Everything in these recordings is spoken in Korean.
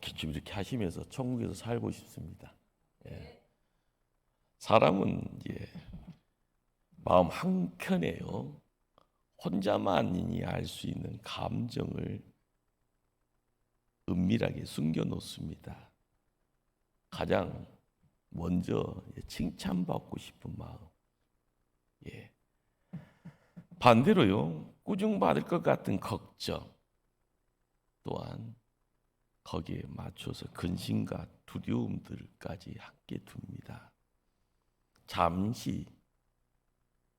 기침 이렇게 하시면서 천국에서 살고 싶습니다. 예. 사람은 마음 한켠에요, 혼자만이 알 수 있는 감정을 은밀하게 숨겨놓습니다. 가장 먼저 칭찬받고 싶은 마음. 예. 반대로요, 꾸중받을 것 같은 걱정 또한 거기에 맞춰서 근심과 두려움들까지 함께 둡니다. 잠시,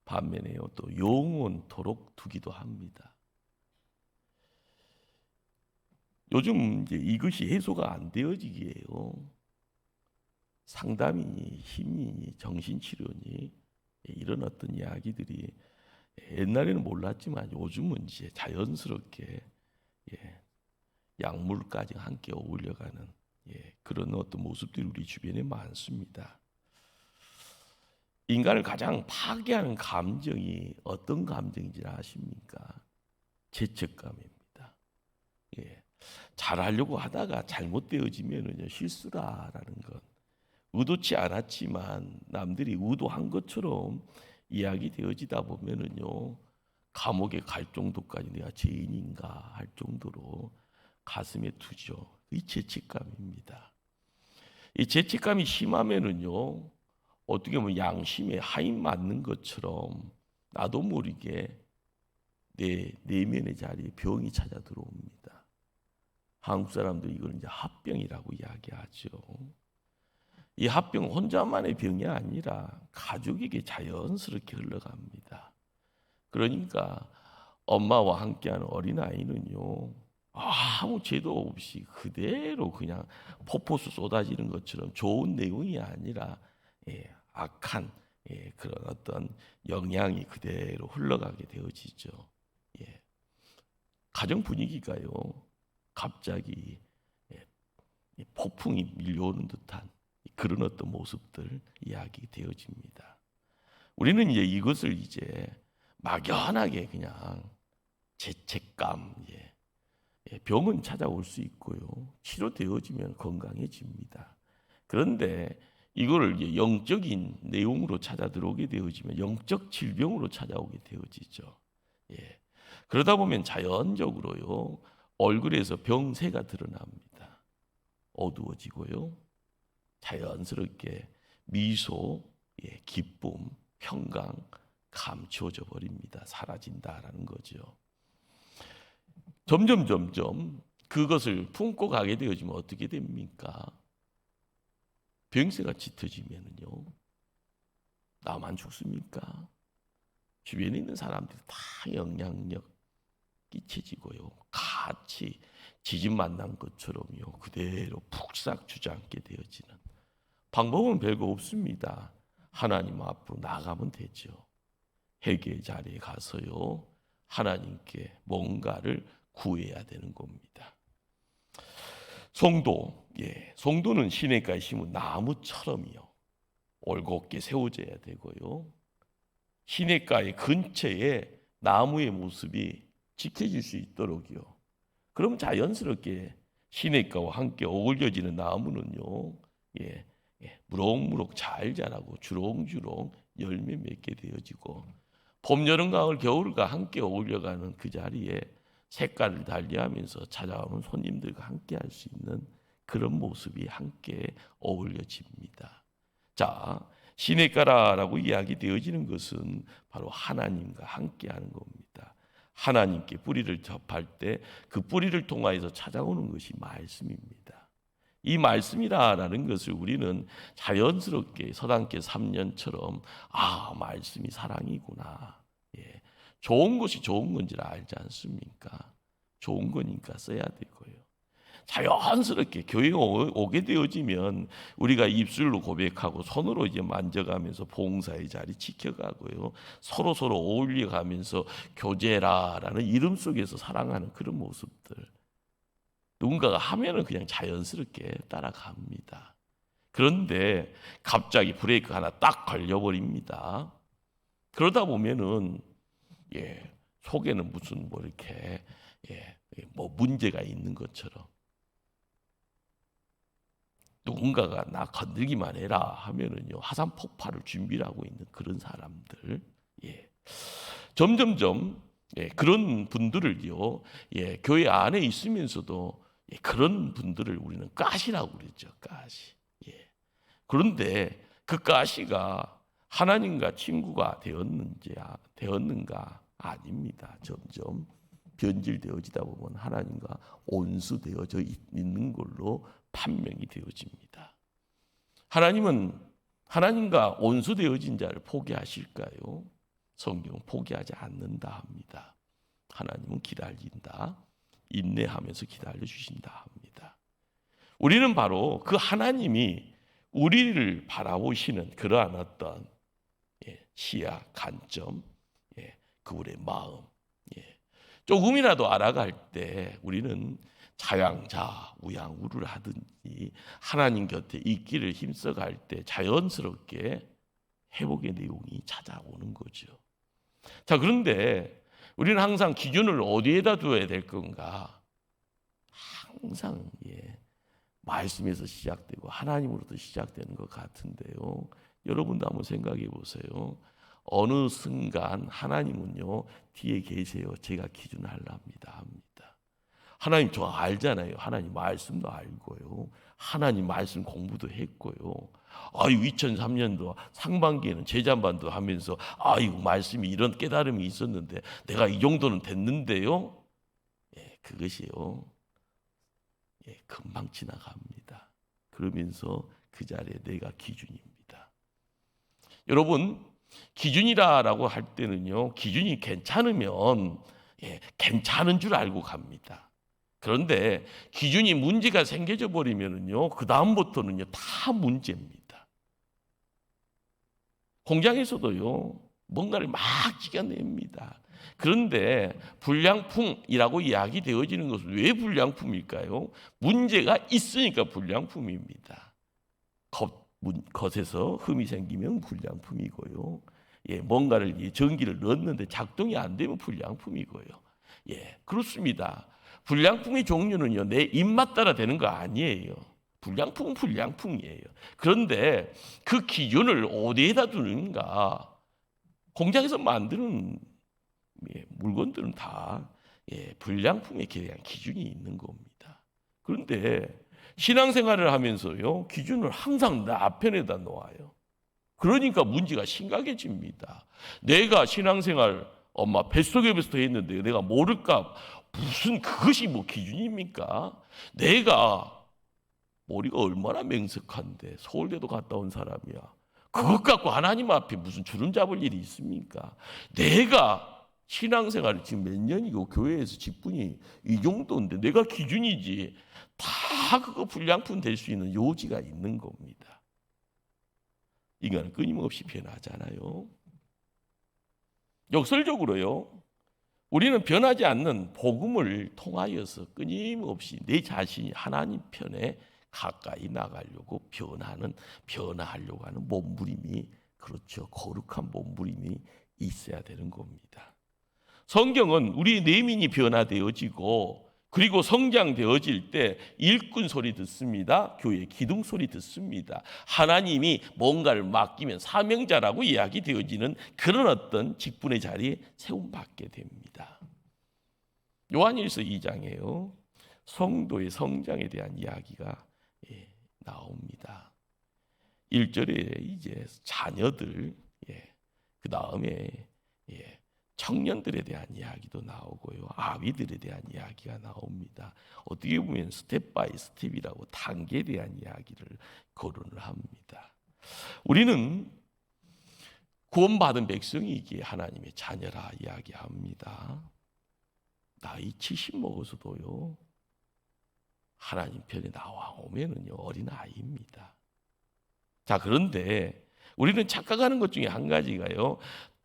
반면에요, 또 영원토록 두기도 합니다. 요즘 이것이 해소가 안 되어지기에요, 상담이니 심리니 정신치료니 이런 어떤 이야기들이 옛날에는 몰랐지만 요즘은 이제 자연스럽게 약물까지 함께 어울려가는 그런 어떤 모습들이 우리 주변에 많습니다. 인간을 가장 파괴하는 감정이 어떤 감정인지 아십니까? 죄책감입니다. 잘하려고 하다가 잘못되어지면 실수라라는 것, 의도치 않았지만 남들이 의도한 것처럼 이야기되어지다 보면은요, 감옥에 갈 정도까지 내가 죄인인가 할 정도로 가슴에 두죠. 이 죄책감입니다. 이 죄책감이 심하면은요, 어떻게 보면 양심에 하인 맞는 것처럼 나도 모르게 내 내면의 자리에 병이 찾아 들어옵니다. 한국 사람도 이걸 이제 합병이라고 이야기하죠. 이 합병은 혼자만의 병이 아니라 가족에게 자연스럽게 흘러갑니다. 그러니까 엄마와 함께하는 어린아이는요, 아무 죄도 없이 그대로 그냥 폭포수 쏟아지는 것처럼 좋은 내용이 아니라 악한 그런 어떤 영향이 그대로 흘러가게 되어지죠. 가정 분위기가요, 갑자기 폭풍이 밀려오는 듯한 그런 어떤 모습들 이야기되어집니다. 우리는 이것을 막연하게 그냥 죄책감, 병은 찾아올 수 있고요, 치료되어지면 건강해집니다. 그런데 이거를 영적인 내용으로 찾아 들어오게 되어지면 영적 질병으로 찾아오게 되어지죠. 그러다 보면 자연적으로요, 얼굴에서 병세가 드러납니다. 어두워지고요, 자연스럽게 미소, 기쁨, 평강 감추어져 버립니다. 사라진다라는 거죠. 점점 그것을 품고 가게 되어지면 어떻게 됩니까? 병세가 짙어지면요, 나만 죽습니까? 주변에 있는 사람들이 다 영향력 끼쳐지고요, 같이 지진 만난 것처럼요, 그대로 푹싹 주저앉게 되어지는 방법은 별거 없습니다. 하나님 앞으로 나가면 되죠. 회개의 자리에 가서요, 하나님께 뭔가를 구해야 되는 겁니다. 송도는 시냇가에 심은 나무처럼요, 올곧게 세워져야 되고요, 시냇가의 근처에 나무의 모습이 지켜질 수 있도록요. 그럼 자연스럽게 시냇가와 함께 어울려지는 나무는요, 무럭무럭 잘 자라고 주렁주렁 열매 맺게 되어지고, 봄, 여름, 가을, 겨울과 함께 어울려가는 그 자리에 색깔을 달리하면서 찾아오는 손님들과 함께 할 수 있는 그런 모습이 함께 어울려집니다. 자, 시냇가라고 이야기되어지는 것은 바로 하나님과 함께하는 겁니다. 하나님께 뿌리를 접할 때 그 뿌리를 통하여서 찾아오는 것이 말씀입니다. 이 말씀이라는 것을 우리는 자연스럽게 서당계 3년처럼 말씀이 사랑이구나, 좋은 것이 좋은 건지를 알지 않습니까? 좋은 거니까 써야 되고요, 자연스럽게 교회에 오게 되어지면 우리가 입술로 고백하고 손으로 만져가면서 봉사의 자리 지켜가고요, 서로 어울려가면서 교제라라는 이름 속에서 사랑하는 그런 모습들, 누군가가 하면은 그냥 자연스럽게 따라갑니다. 그런데 갑자기 브레이크 하나 딱 걸려버립니다. 그러다 보면은 속에는 무슨 이렇게 문제가 있는 것처럼 누군가가 나 건들기만 해라 하면은요 화산 폭발을 준비를 하고 있는 그런 사람들, 예, 점점점 그런 분들을요, 교회 안에 있으면서도 그런 분들을 우리는 가시라고 그랬죠, 가시. 그런데 그 가시가 하나님과 친구가 되었는가? 아닙니다. 점점 변질되어지다 보면 하나님과 온수되어져 있는 걸로 판명이 되어집니다. 하나님은 하나님과 온수되어진 자를 포기하실까요? 성경은 포기하지 않는다 합니다. 하나님은 기다린다, 인내하면서 기다려주신다 합니다. 우리는 바로 그 하나님이 우리를 바라보시는 그러한 어떤 시야, 관점, 그분의 마음, 조금이라도 알아갈 때 우리는 자양자 우양우를 하든지 하나님 곁에 있기를 힘써갈 때 자연스럽게 회복의 내용이 찾아오는 거죠. 자, 그런데 우리는 항상 기준을 어디에다 두어야 될 건가? 항상 말씀에서 시작되고 하나님으로부터 시작되는 것 같은데요. 여러분도 한번 생각해 보세요. 어느 순간 하나님은요 뒤에 계세요. 제가 기준을 하랍니다 합니다. 하나님 저 알잖아요. 하나님 말씀도 알고요. 하나님 말씀 공부도 했고요. 2003년도 상반기에는 제자반도 하면서 말씀이 이런 깨달음이 있었는데 내가 이 정도는 됐는데요. 그것이요. 금방 지나갑니다. 그러면서 그 자리에 내가 기준입니다. 여러분, 기준이라고 할 때는요, 기준이 괜찮으면 괜찮은 줄 알고 갑니다. 그런데 기준이 문제가 생겨져 버리면은요, 그 다음부터는요 다 문제입니다. 공장에서도요 뭔가를 막 찍어냅니다. 그런데 불량품이라고 이야기되어지는 것은 왜 불량품일까요? 문제가 있으니까 불량품입니다. 겉에서 흠이 생기면 불량품이고요. 뭔가를 전기를 넣었는데 작동이 안 되면 불량품이고요. 그렇습니다. 불량품의 종류는요 내 입맛 따라 되는 거 아니에요. 불량품은 불량품이에요. 그런데 그 기준을 어디에다 두는가? 공장에서 만드는 물건들은 다 불량품에 대한 기준이 있는 겁니다. 그런데 신앙생활을 하면서요 기준을 항상 나 편에다 놓아요. 그러니까 문제가 심각해집니다. 내가 신앙생활 엄마 뱃속에부터 했는데 내가 모를까? 무슨 그것이 뭐 기준입니까? 내가 머리가 얼마나 맹석한데 서울대도 갔다 온 사람이야. 그것 갖고 하나님 앞에 무슨 주름 잡을 일이 있습니까? 내가 신앙생활을 지금 몇 년이고 교회에서 직분이 이 정도인데 내가 기준이지. 다 그거 불량품 될 수 있는 요지가 있는 겁니다. 인간은 끊임없이 변하잖아요. 역설적으로요. 우리는 변하지 않는 복음을 통하여서 끊임없이 내 자신이 하나님 편에 가까이 나가려고 변화하려고 하는 몸부림이, 그렇죠. 거룩한 몸부림이 있어야 되는 겁니다. 성경은 우리 내면이 변화되어지고 그리고 성장되어질 때 일꾼 소리 듣습니다. 교회 기둥 소리 듣습니다. 하나님이 뭔가를 맡기면 사명자라고 이야기되어지는 그런 어떤 직분의 자리에 세움받게 됩니다. 요한일서 2장에요. 성도의 성장에 대한 이야기가 나옵니다. 1절에 이제 자녀들, 그 다음에 청년들에 대한 이야기도 나오고요. 아비들에 대한 이야기가 나옵니다. 어떻게 보면 스텝 바이 스텝이라고 단계에 대한 이야기를 거론을 합니다. 우리는 구원받은 백성이기에 하나님의 자녀라 이야기합니다. 나이 70 먹어서도요. 하나님 편에 나와오면은요 어린아이입니다. 자, 그런데 우리는 착각하는 것 중에 한 가지가요.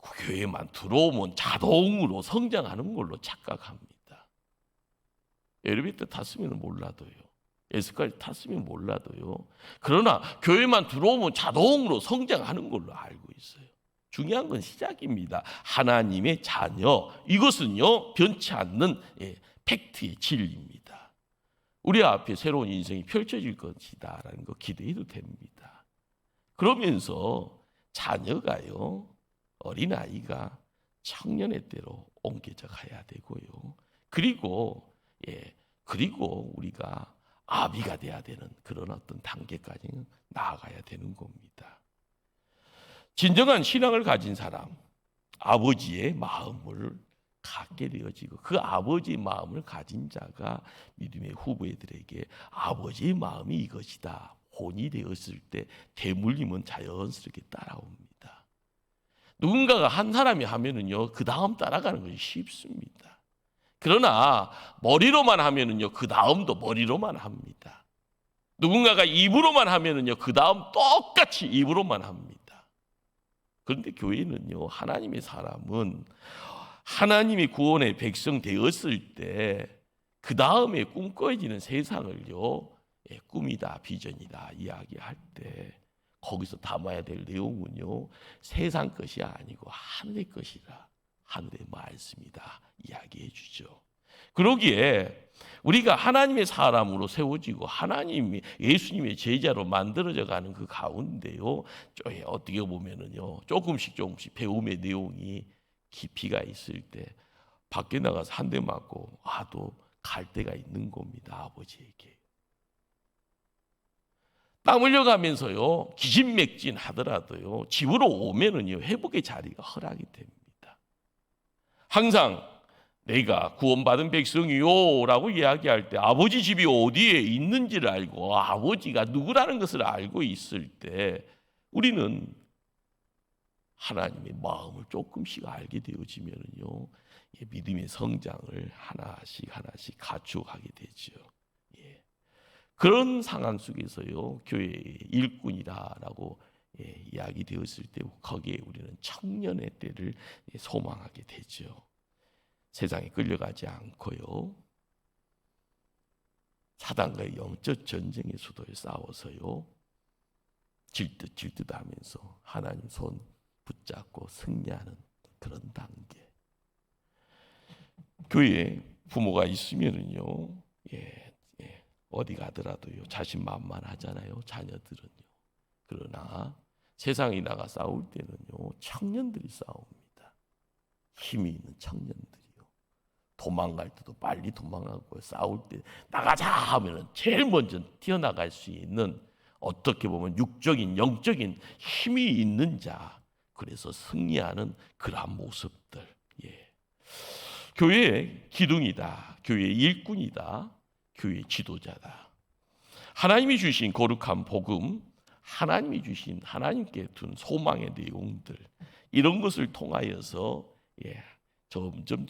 교회만 들어오면 자동으로 성장하는 걸로 착각합니다. 엘리베이터 탔으면 몰라도요. 에스컬레이터 탔으면 몰라도요. 그러나 교회만 들어오면 자동으로 성장하는 걸로 알고 있어요. 중요한 건 시작입니다. 하나님의 자녀, 이것은요 변치 않는 팩트의 진리입니다. 우리 앞에 새로운 인생이 펼쳐질 것이다라는 거 기대해도 됩니다. 그러면서 자녀가요, 어린아이가 청년의 때로 옮겨져 가야 되고요. 그리고 우리가 아비가 돼야 되는 그런 어떤 단계까지는 나아가야 되는 겁니다. 진정한 신앙을 가진 사람, 아버지의 마음을 갖게 되어지고 그 아버지의 마음을 가진 자가 믿음의 후보들에게 아버지의 마음이 이것이다 혼이 되었을 때 대물림은 자연스럽게 따라옵니다. 누군가가 한 사람이 하면은요 그 다음 따라가는 것이 쉽습니다. 그러나 머리로만 하면은요 그 다음도 머리로만 합니다. 누군가가 입으로만 하면은요 그 다음 똑같이 입으로만 합니다. 그런데 교회는요 하나님의 사람은 하나님의 구원의 백성 되었을 때 그 다음에 꿈꿔지는 세상을요 꿈이다 비전이다 이야기할 때 거기서 담아야 될 내용은요 세상 것이 아니고 하늘의 것이라 하늘의 말씀이다 이야기해 주죠. 그러기에 우리가 하나님의 사람으로 세워지고 하나님이 예수님의 제자로 만들어져 가는 그 가운데요 어떻게 보면은요 조금씩 배움의 내용이 깊이가 있을 때 밖에 나가서 한 대 맞고 와도 갈 때가 있는 겁니다. 아버지에게 땀 흘려가면서요 기진맥진 하더라도요 집으로 오면은요 회복의 자리가 허락이 됩니다. 항상 내가 구원받은 백성이요 라고 이야기할 때 아버지 집이 어디에 있는지를 알고 아버지가 누구라는 것을 알고 있을 때 우리는 하나님의 마음을 조금씩 알게 되어지면은요 믿음의 성장을 하나씩 갖추어가게 되죠. 그런 상황 속에서요 교회의 일꾼이다라고 이야기 되었을 때 거기에 우리는 청년의 때를 소망하게 되죠. 세상에 끌려가지 않고요 사단과의 영적 전쟁의 수도에 싸워서요 질듯 하면서 하나님 손 붙잡고 승리하는 그런 단계. 교회에 부모가 있으면은요 어디 가더라도요 자신만만하잖아요 자녀들은요. 그러나 세상에 나가 싸울 때는요 청년들이 싸웁니다. 힘이 있는 청년들이요. 도망갈 때도 빨리 도망가고 싸울 때 나가자 하면은 제일 먼저 튀어나갈 수 있는 어떻게 보면 육적인 영적인 힘이 있는 자. 그래서 승리하는 그러한 모습들. 교회의 기둥이다. 교회의 일꾼이다. 교회의 지도자다. 하나님이 주신 거룩한 복음, 하나님이 주신 하나님께 둔 소망의 내용들 이런 것을 통하여서 점점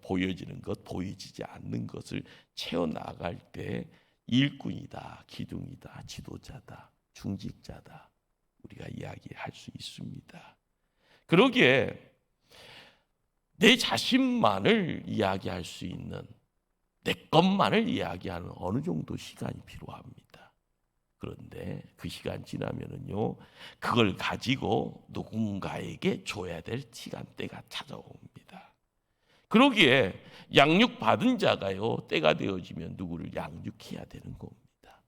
보여지는 것, 보여지지 않는 것을 채워나갈 때 일꾼이다, 기둥이다, 지도자다, 중직자다 우리가 이야기할 수 있습니다. 그러기에 내 자신만을 이야기할 수 있는 내 것만을 이야기하는 어느 정도 시간이 필요합니다. 그런데 그 시간 지나면은요 그걸 가지고 누군가에게 줘야 될 시간대가 찾아옵니다. 그러기에 양육 받은 자가요 때가 되어지면 누구를 양육해야 되는 겁니다.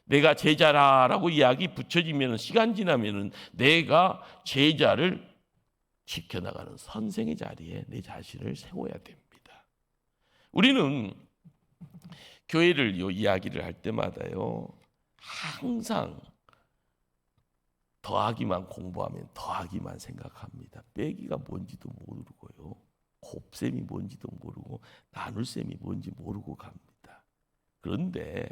내가 제자라라고 이야기 붙여지면 시간 지나면은 내가 제자를 지켜나가는 선생의 자리에 내 자신을 세워야 됩니다. 우리는 교회를 이야기를 할 때마다요 항상 더하기만 공부하면 더하기만 생각합니다. 빼기가 뭔지도 모르고요 곱셈이 뭔지도 모르고 나눌셈이 뭔지 모르고 갑니다. 그런데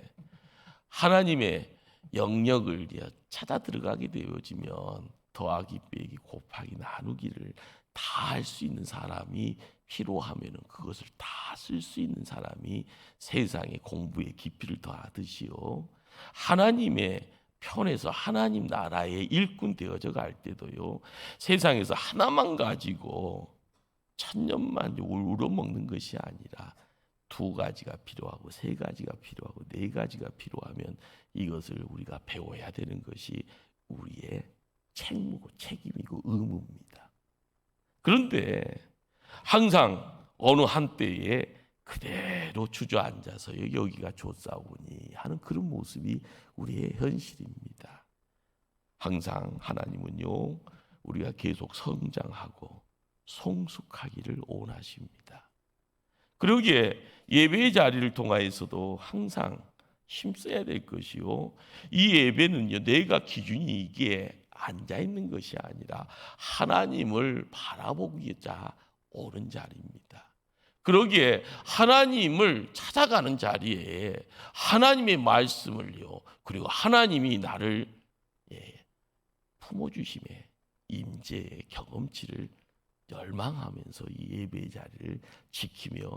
하나님의 영역을 찾아 들어가게 되어지면 더하기 빼기 곱하기 나누기를 다 할 수 있는 사람이 필요하면은 그것을 다 쓸 수 있는 사람이 세상의 공부의 깊이를 더하듯이요 하나님의 편에서 하나님 나라의 일꾼 되어져 갈 때도요 세상에서 하나만 가지고 천년만 우러먹는 것이 아니라 두 가지가 필요하고 세 가지가 필요하고 네 가지가 필요하면 이것을 우리가 배워야 되는 것이 우리의 책무고 책임이고 의무입니다. 그런데 항상 어느 한때에 그대로 그대로 주저앉아서 여기가 좋사오니 하는 그런 모습이 우리의 현실입니다. 항상 하나님은요, 우리가 계속 성장하고 성숙하기를 원하십니다. 그러기에 예배의 자리를 통하여서도 항상 힘써야 될 것이요, 이 예배는요, 내가 기준이 이게 앉아있는 것이 아니라 하나님을 바라보고자 오는 자리입니다. 그러기에 하나님을 찾아가는 자리에 하나님의 말씀을요, 그리고 하나님이 나를 품어주심의 임재의 경험치를 열망하면서 이 예배의 자리를 지키며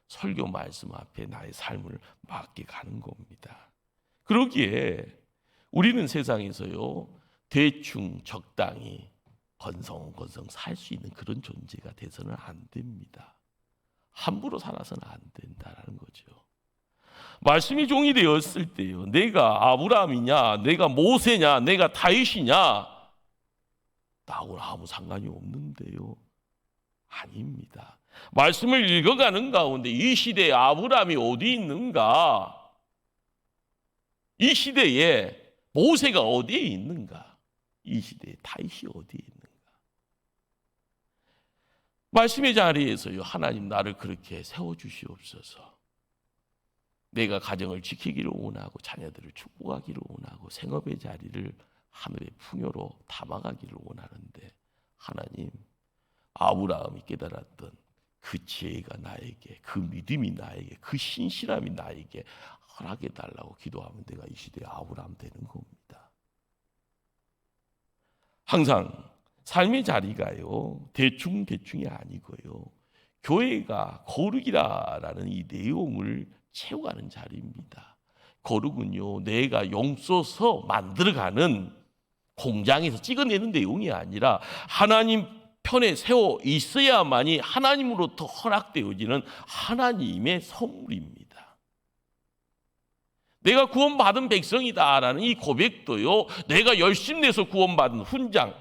설교 말씀 앞에 나의 삶을 맡게 가는 겁니다. 그러기에 우리는 세상에서요, 대충 적당히 건성건성 살 수 있는 그런 존재가 돼서는 안 됩니다. 함부로 살아서는 안 된다는 거죠. 말씀이 종이 되었을 때요, 내가 아브라함이냐, 내가 모세냐, 내가 다윗이냐, 나하고는 아무 상관이 없는데요. 아닙니다. 말씀을 읽어가는 가운데 이 시대에 아브라함이 어디 있는가? 이 시대에 모세가 어디에 있는가? 이 시대에 다윗이 어디에 있는가? 말씀의 자리에서요, 하나님 나를 그렇게 세워주시옵소서. 내가 가정을 지키기를 원하고 자녀들을 축복하기를 원하고 생업의 자리를 하늘의 풍요로 담아가기를 원하는데, 하나님, 아브라함이 깨달았던 그 지혜가 나에게, 그 믿음이 나에게, 그 신실함이 나에게 허락해 달라고 기도하면 내가 이 시대의 아브라함 되는 겁니다. 항상 삶의 자리가요, 대충이 아니고요, 교회가 거룩이라는 이 내용을 채워가는 자리입니다. 거룩은요, 내가 용써서 만들어가는 공장에서 찍어내는 내용이 아니라 하나님 편에 세워 있어야만이 하나님으로부터 허락되어지는 하나님의 선물입니다. 내가 구원받은 백성이다라는 이 고백도요, 내가 열심 내서 구원받은 훈장,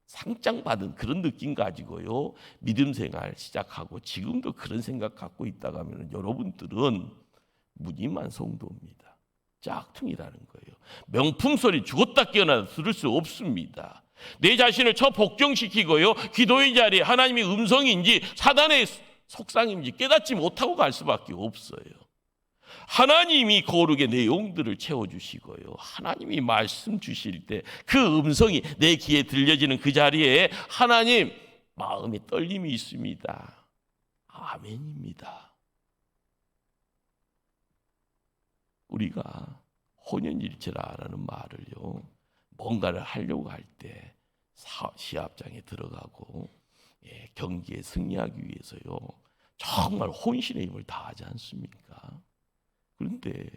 상장 받은 그런 느낌 가지고요, 믿음 생활 시작하고 지금도 그런 생각 갖고 있다가 하면 여러분들은 무늬만 성도입니다. 짝퉁이라는 거예요. 명품 소리 죽었다 깨어나도 들을 수 없습니다. 내 자신을 복종시키고요, 기도의 자리에 하나님의 음성인지 사단의 속상인지 깨닫지 못하고 갈 수밖에 없어요. 하나님이 거룩의 내용들을 채워주시고요, 하나님이 말씀 주실 때 그 음성이 내 귀에 들려지는 그 자리에 하나님 마음에 떨림이 있습니다. 아멘입니다. 우리가 혼연일체라는 말을요, 뭔가를 하려고 할 때 시합장에 들어가고 경기에 승리하기 위해서요, 정말 혼신의 힘을 다하지 않습니까? 그런데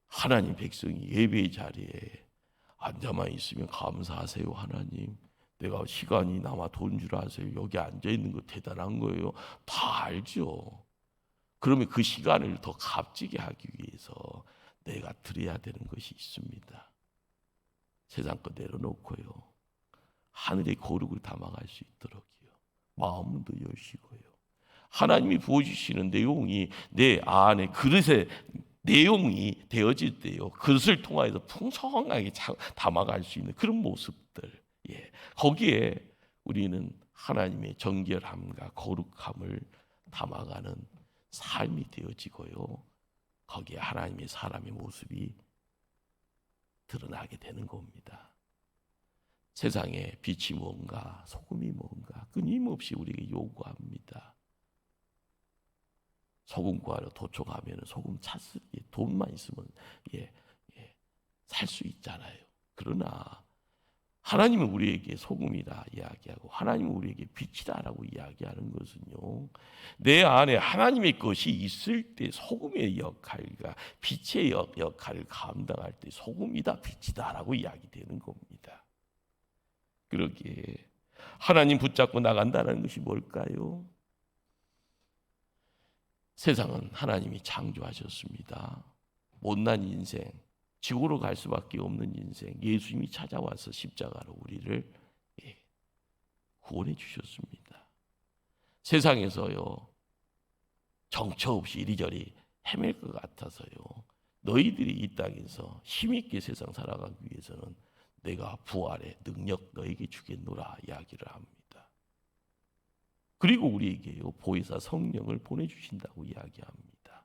하나님 백성이 예배의 자리에 앉아만 있으면 감사하세요. 하나님, 내가 시간이 남아 돈 줄 아세요. 여기 앉아있는 거 대단한 거예요. 다 알죠. 그러면 그 시간을 더 값지게 하기 위해서 내가 드려야 되는 것이 있습니다. 세상 거 내려놓고요, 하늘의 거룩을 담아갈 수 있도록요, 마음도 여시고요, 하나님이 부어주시는 내용이 내 안에 그릇에 내용이 되어질 때요, 그것을 통하여서 풍성하게 담아갈 수 있는 그런 모습들, 거기에 우리는 하나님의 정결함과 거룩함을 담아가는 삶이 되어지고요, 거기에 하나님의 사람의 모습이 드러나게 되는 겁니다. 세상에 빛이 뭔가, 소금이 뭔가 끊임없이 우리에게 요구합니다. 소금 구하러 도촉하면 소금 찼을 때 돈만 있으면 살 수 있잖아요. 그러나 하나님은 우리에게 소금이다 이야기하고 하나님은 우리에게 빛이다라고 이야기하는 것은요, 내 안에 하나님의 것이 있을 때 소금의 역할과 빛의 역할을 감당할 때 소금이다 빛이다라고 이야기되는 겁니다. 그러기에 하나님 붙잡고 나간다는 것이 뭘까요? 세상은 하나님이 창조하셨습니다. 못난 인생, 지구로 갈 수밖에 없는 인생, 예수님이 찾아와서 십자가로 우리를 구원해 주셨습니다. 세상에서요, 정처 없이 이리저리 헤맬 것 같아서요. 너희들이 이 땅에서 힘있게 세상 살아가기 위해서는 내가 부활의 능력 너에게 주겠노라 이야기를 합니다. 그리고 우리에게요 보혜사 성령을 보내주신다고 이야기합니다.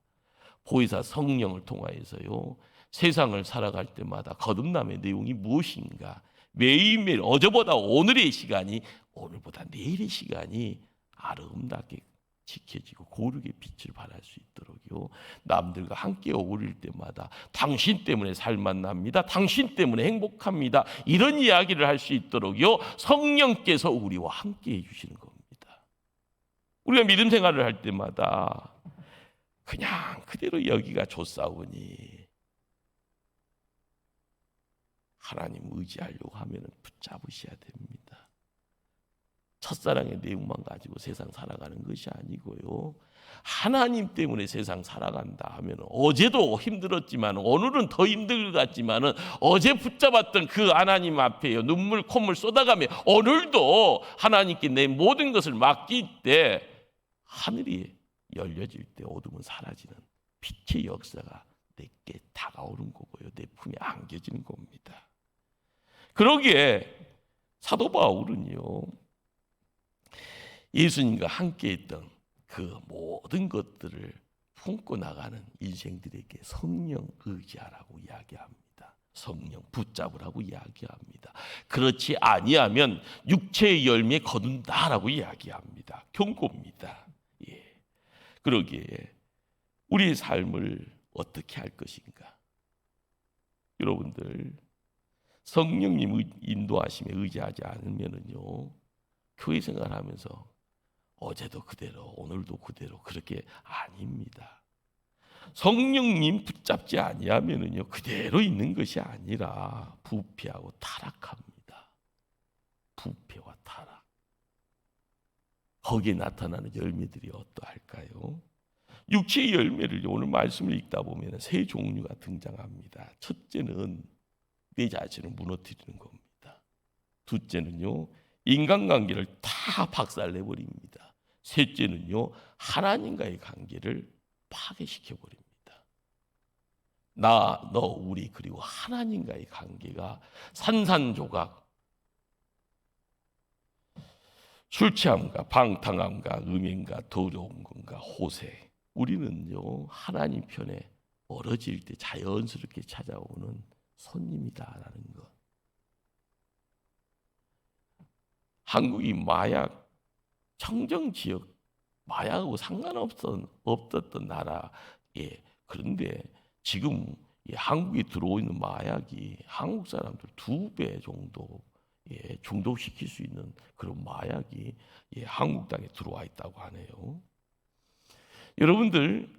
보혜사 성령을 통하여서요 세상을 살아갈 때마다 거듭남의 내용이 무엇인가, 매일매일 어제보다 오늘의 시간이 오늘보다 내일의 시간이 아름답게 지켜지고 고르게 빛을 발할 수 있도록요 남들과 함께 어울릴 때마다 당신 때문에 살만 납니다, 당신 때문에 행복합니다, 이런 이야기를 할 수 있도록요 성령께서 우리와 함께 해주시는 겁니다. 우리가 믿음 생활을 할 때마다 그냥 그대로 여기가 좋사오니 하나님 의지하려고 하면 붙잡으셔야 됩니다. 첫사랑의 내용만 가지고 세상 살아가는 것이 아니고요. 하나님 때문에 세상 살아간다 하면 어제도 힘들었지만 오늘은 더 힘들 것 같지만 어제 붙잡았던 그 하나님 앞에요 눈물 콧물 쏟아가며 오늘도 하나님께 내 모든 것을 맡길 때 하늘이 열려질 때 어둠은 사라지는 빛의 역사가 내게 다가오는 거고요. 내 품에 안겨지는 겁니다. 그러기에 사도 바울은요 예수님과 함께 했던 그 모든 것들을 품고 나가는 인생들에게 성령 의지하라고 이야기합니다. 성령 붙잡으라고 이야기합니다. 그렇지 아니하면 육체의 열매 거둔다라고 이야기합니다. 경고입니다. 예. 그러기에 우리의 삶을 어떻게 할 것인가? 여러분들 성령님 인도하심에 의지하지 않으면은요 교회 생활하면서 어제도 그대로 오늘도 그대로 그렇게 아닙니다. 성령님 붙잡지 아니하면은요 그대로 있는 것이 아니라 부패하고 타락합니다. 부패와 타락. 거기에 나타나는 열매들이 어떠할까요? 육체의 열매를 오늘 말씀을 읽다 보면 세 종류가 등장합니다. 첫째는 내 자신을 무너뜨리는 겁니다. 둘째는요 인간관계를 다 박살내버립니다. 셋째는요 하나님과의 관계를 파괴시켜버립니다. 나, 너, 우리 그리고 하나님과의 관계가 산산조각, 술 취함과 방탕함과 음행과 더러운 것과 호세, 우리는요 하나님 편에 멀어질 때 자연스럽게 찾아오는 손님이다라는 것. 한국이 마약 청정지역 마약하고 상관없었던 나라. 예. 그런데 지금 한국에 들어오는 마약이 한국 사람들 2배 정도 중독시킬 수 있는 그런 마약이 한국 땅에 들어와 있다고 하네요. 여러분들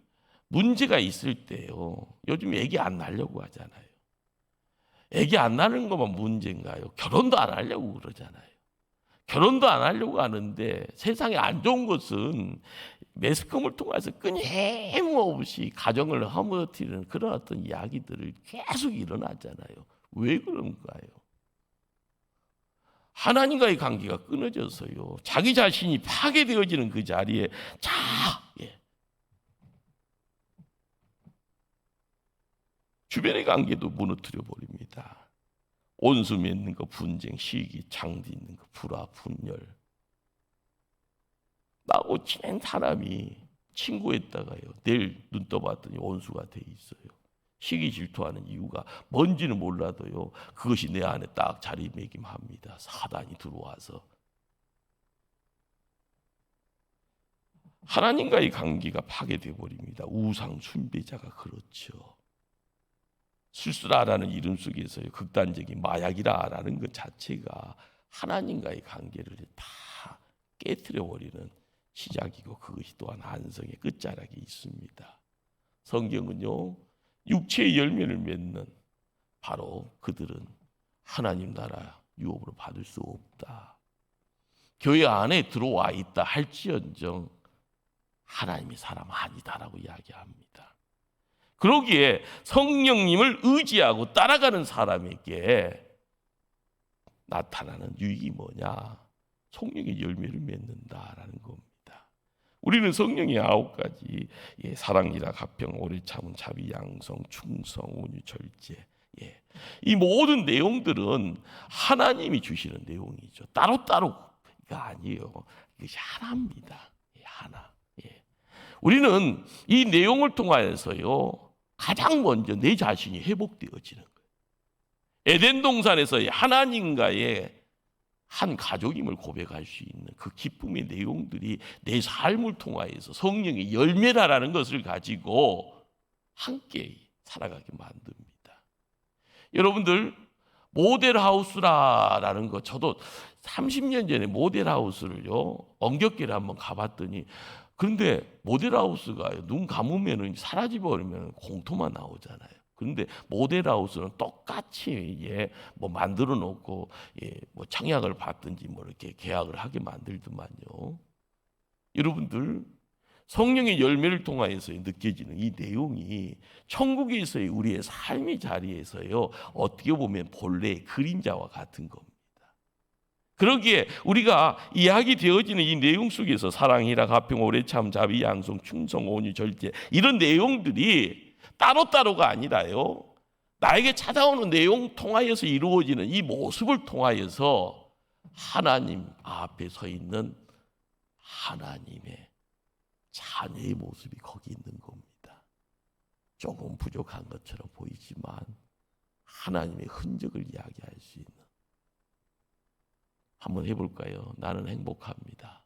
문제가 있을 때요. 요즘 애기 안 낳으려고 하잖아요. 애기 안 낳는 것만 문제인가요? 결혼도 안 하려고 그러잖아요. 결혼도 안 하려고 하는데 세상에 안 좋은 것은 매스컴을 통해서 끊임없이 가정을 허물어뜨리는 그런 어떤 이야기들을 계속 일어나잖아요. 왜 그런가요? 하나님과의 관계가 끊어져서요. 자기 자신이 파괴되어지는 그 자리에 주변의 관계도 무너뜨려 버립니다. 온수 맺는 거, 분쟁, 시기, 장디 있는 거, 불화, 분열. 나하고 친한 사람이 친구했다가요. 내일 눈 떠봤더니 온수가 돼 있어요. 시기 질투하는 이유가 뭔지는 몰라도요. 그것이 내 안에 딱 자리매김합니다. 사단이 들어와서. 하나님과의 관계가 파괴돼 버립니다. 우상 숭배자가 그렇죠. 술수라라는 이름 속에서요 극단적인 마약이라는 것 자체가 하나님과의 관계를 다 깨트려 버리는 시작이고 그것이 또한 한성의 끝자락에 있습니다. 성경은요 육체의 열매를 맺는 바로 그들은 하나님 나라 유업으로 받을 수 없다. 교회 안에 들어와 있다 할지언정 하나님의 사람 아니다라고 이야기합니다. 그러기에 성령님을 의지하고 따라가는 사람에게 나타나는 유익이 뭐냐? 성령의 열매를 맺는다라는 겁니다. 우리는 성령의 9가지, 사랑이라, 가평, 오래 참음, 자비, 양성, 충성, 온유, 절제, 이 모든 내용들은 하나님이 주시는 내용이죠. 따로따로가 아니에요. 이것이 하나입니다. 하나. 우리는 이 내용을 통하여서요, 가장 먼저 내 자신이 회복되어지는 거예요. 에덴 동산에서 하나님과의 한 가족임을 고백할 수 있는 그 기쁨의 내용들이 내 삶을 통하여서 성령의 열매라는 것을 가지고 함께 살아가게 만듭니다. 여러분들, 모델하우스라는 거, 저도 30년 전에 모델하우스를요, 엉겹결에 한번 가봤더니, 그런데 모델하우스가 눈 감으면 사라져버리면 공터만 나오잖아요. 그런데 모델하우스는 똑같이 뭐 만들어 놓고 뭐 청약을 받든지 뭐 이렇게 계약을 하게 만들더만요. 여러분들, 성령의 열매를 통하여서 느껴지는 이 내용이 천국에서의 우리의 삶의 자리에서요, 어떻게 보면 본래의 그림자와 같은 겁니다. 그러기에 우리가 이야기되어지는 이 내용 속에서 사랑이라, 가평, 오래 참, 자비, 양성, 충성, 온유, 절제, 이런 내용들이 따로따로가 아니라요, 나에게 찾아오는 내용 통하여서 이루어지는 이 모습을 통하여서 하나님 앞에 서 있는 하나님의 자녀의 모습이 거기 있는 겁니다. 조금 부족한 것처럼 보이지만 하나님의 흔적을 이야기할 수 있는. 한번 해볼까요? 나는 행복합니다.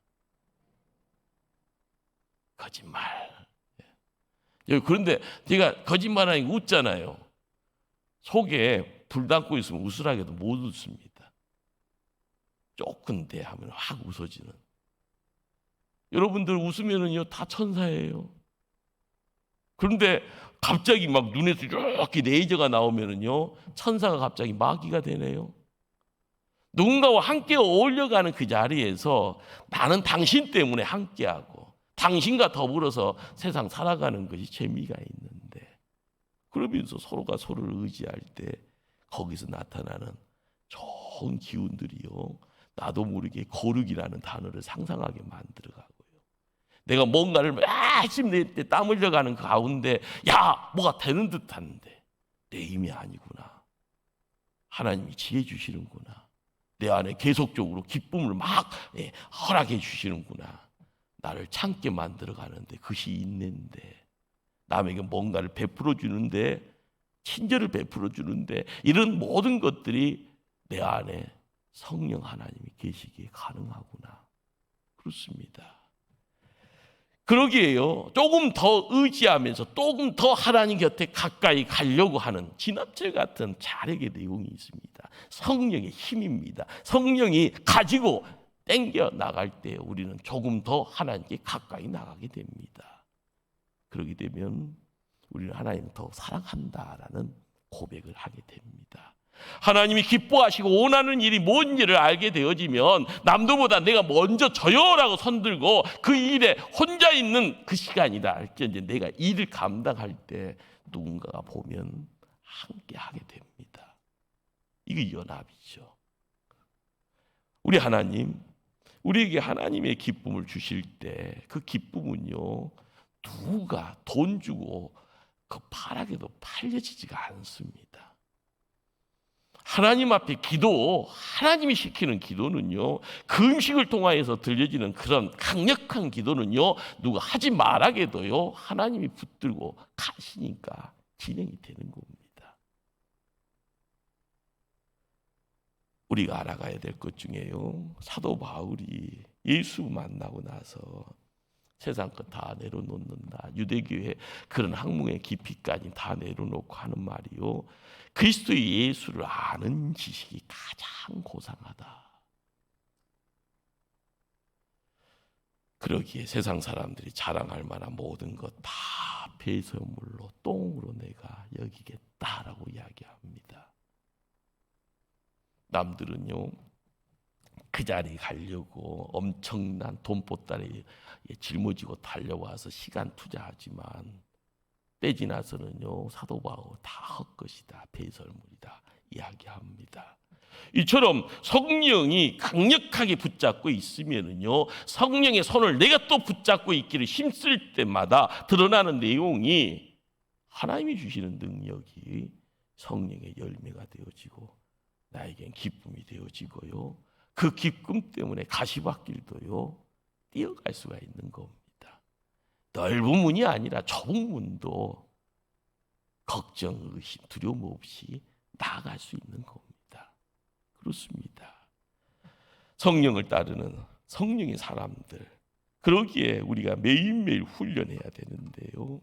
거짓말. 그런데 제가 거짓말하니 웃잖아요. 속에 불 담고 있으면 웃으라고 해도 못 웃습니다. 조금 돼 하면 확 웃어지는. 여러분들 웃으면은요, 다 천사예요. 그런데 갑자기 막 눈에서 이렇게 레이저가 나오면은요, 천사가 갑자기 마귀가 되네요. 누군가와 함께 어울려가는 그 자리에서 나는 당신 때문에 함께하고 당신과 더불어서 세상 살아가는 것이 재미가 있는데, 그러면서 서로가 서로를 의지할 때 거기서 나타나는 좋은 기운들이요, 나도 모르게 거룩이라는 단어를 상상하게 만들어가고요. 내가 뭔가를 열심히 낼 때 땀 흘려가는 그 가운데 뭐가 되는 듯한데 내 힘이 아니구나. 하나님이 지혜 주시는구나. 내 안에 계속적으로 기쁨을 막 허락해 주시는구나. 나를 참게 만들어가는데, 그것이 있는데, 남에게 뭔가를 베풀어 주는데, 친절을 베풀어 주는데, 이런 모든 것들이 내 안에 성령 하나님이 계시기에 가능하구나. 그렇습니다. 그러기에요, 조금 더 의지하면서 조금 더 하나님 곁에 가까이 가려고 하는 진압제 같은 자력의 내용이 있습니다. 성령의 힘입니다. 성령이 가지고 땡겨 나갈 때 우리는 조금 더 하나님께 가까이 나가게 됩니다. 그러게 되면 우리는 하나님을 더 사랑한다라는 고백을 하게 됩니다. 하나님이 기뻐하시고 원하는 일이 뭔지를 알게 되어지면 남들보다 내가 먼저 저요라고 손들고 그 일에 혼자 있는 그 시간이다 할지언정 내가 일을 감당할 때 누군가가 보면 함께 하게 됩니다. 이게 연합이죠. 우리 하나님, 우리에게 하나님의 기쁨을 주실 때 그 기쁨은요, 누가 돈 주고 그 파락에도 팔려지지가 않습니다. 하나님 앞에 기도, 하나님이 시키는 기도는요, 그 음식을 통하여서 들려지는 그런 강력한 기도는요, 누가 하지 말아게도요, 하나님이 붙들고 가시니까 진행이 되는 겁니다. 우리가 알아가야 될 것 중에요, 사도 바울이 예수 만나고 나서 세상 것 다 내려놓는다, 유대교의 그런 학문의 깊이까지 다 내려놓고 하는 말이요, 그리스도의 예수를 아는 지식이 가장 고상하다. 그러기에 세상 사람들이 자랑할 만한 모든 것 다 배설물로 똥으로 내가 여기겠다라고 이야기합니다. 남들은요, 그 자리에 가려고 엄청난 돈보따리 짊어지고 달려와서 시간 투자하지만 때 지나서는요, 사도 바울 다 헛것이다, 배설물이다 이야기합니다. 이처럼 성령이 강력하게 붙잡고 있으면은요, 성령의 손을 내가 또 붙잡고 있기를 힘쓸 때마다 드러나는 내용이 하나님이 주시는 능력이 성령의 열매가 되어지고 나에겐 기쁨이 되어지고요. 그 기쁨 때문에 가시밭길도요 뛰어갈 수가 있는 겁니다. 넓은 문이 아니라 좁은 문도 걱정, 의심, 두려움 없이 나아갈 수 있는 겁니다. 그렇습니다. 성령을 따르는 성령의 사람들, 그러기에 우리가 매일매일 훈련해야 되는데요.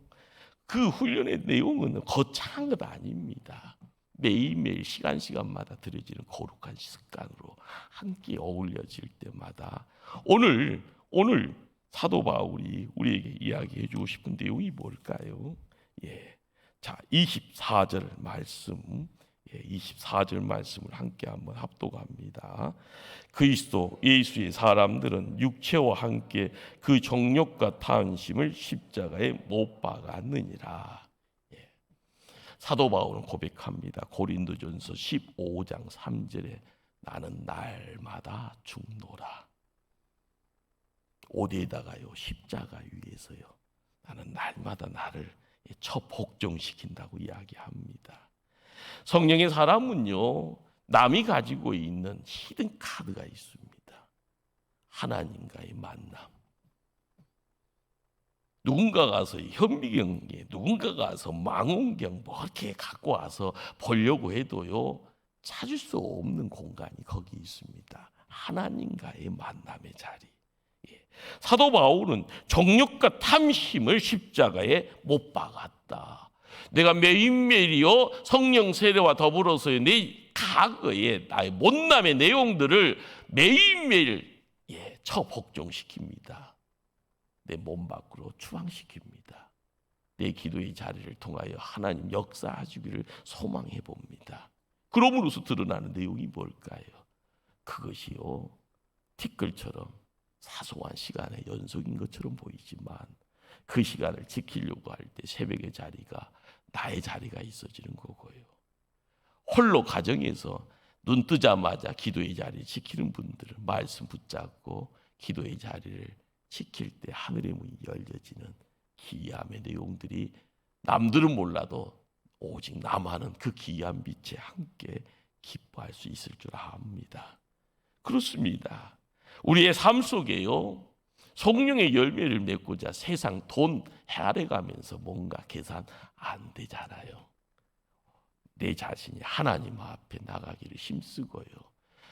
그 훈련의 내용은 거창한 것 아닙니다. 매일매일 시간마다 들여지는 거룩한 습관으로 함께 어울려질 때마다 오늘 사도 바울이 우리에게 이야기해 주고 싶은 내용이 뭘까요? 자, 24절 말씀, 24절 말씀을 함께 한번 합독합니다. 그리스도 예수의 사람들은 육체와 함께 그 정욕과 탐심을 십자가에 못 박았느니라. 사도 바울은 고백합니다. 고린도전서 15장 3절에 나는 날마다 죽노라. 어디에다가요? 십자가 위에서요. 나는 날마다 나를 처복종시킨다고 이야기합니다. 성령의 사람은요, 남이 가지고 있는 히든 카드가 있습니다. 하나님과의 만남. 누군가 가서 현미경에, 누군가 가서 망원경 뭐 이렇게 갖고 와서 보려고 해도요, 찾을 수 없는 공간이 거기 있습니다. 하나님과의 만남의 자리. 사도 바울은 정욕과 탐심을 십자가에 못 박았다. 내가 매일매일이요 성령 세례와 더불어서 내 과거의 나의 못남의 내용들을 매일매일 처복종시킵니다. 내 몸 밖으로 추앙시킵니다. 내 기도의 자리를 통하여 하나님 역사하시기를 소망해 봅니다. 그러므로서 드러나는 내용이 뭘까요? 그것이요 티끌처럼 사소한 시간의 연속인 것처럼 보이지만 그 시간을 지키려고 할 때 새벽의 자리가 나의 자리가 있어지는 거고요. 홀로 가정에서 눈 뜨자마자 기도의 자리를 지키는 분들은 말씀 붙잡고 기도의 자리를 지킬 때 하늘의 문이 열려지는 기이함의 내용들이 남들은 몰라도 오직 나만은 그 기이한 빛에 함께 기뻐할 수 있을 줄 압니다. 그렇습니다. 우리의 삶 속에요 성령의 열매를 맺고자 세상 돈 헤아려가면서 뭔가 계산 안 되잖아요. 내 자신이 하나님 앞에 나가기를 힘쓰고요.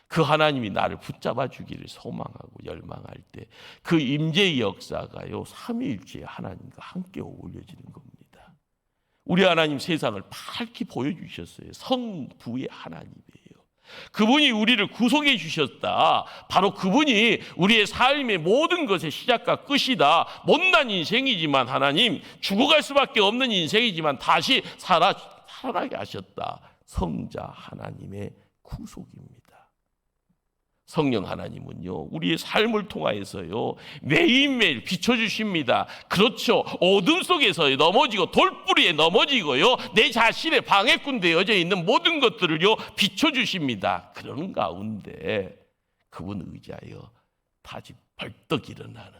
그 하나님이 나를 붙잡아 주기를 소망하고 열망할 때 그 임재의 역사가요 삼위일체의 하나님과 함께 어울려지는 겁니다. 우리 하나님 세상을 밝히 보여주셨어요. 성부의 하나님이에요. 그분이 우리를 구속해 주셨다. 바로 그분이 우리의 삶의 모든 것의 시작과 끝이다. 못난 인생이지만 하나님 죽어갈 수밖에 없는 인생이지만 다시 살아나게 하셨다. 성자 하나님의 구속입니다. 성령 하나님은요 우리의 삶을 통하여서요 매일매일 비춰주십니다. 그렇죠. 어둠 속에서 넘어지고 돌뿌리에 넘어지고요 내 자신의 방해꾼 되어져 있는 모든 것들을요 비춰주십니다. 그러는 가운데 그분 의지하여 다시 벌떡 일어나는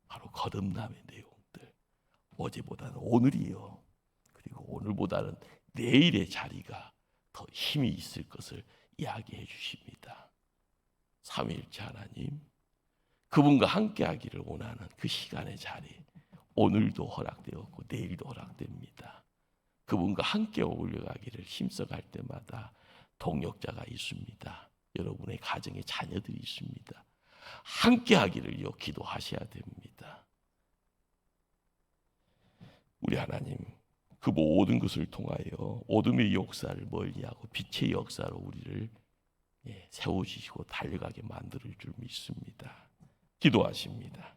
바로 거듭남의 내용들. 어제보다는 오늘이요 그리고 오늘보다는 내일의 자리가 더 힘이 있을 것을 이야기해 주십니다. 삼위일체 하나님, 그분과 함께하기를 원하는 그 시간의 자리 오늘도 허락되었고 내일도 허락됩니다. 그분과 함께 어울려가기를 힘써갈 때마다 동역자가 있습니다. 여러분의 가정에 자녀들이 있습니다. 함께하기를요 기도하셔야 됩니다. 우리 하나님 그 모든 것을 통하여 어둠의 역사를 멀리하고 빛의 역사로 우리를 세워주시고 달려가게 만들 줄 믿습니다. 기도하십니다.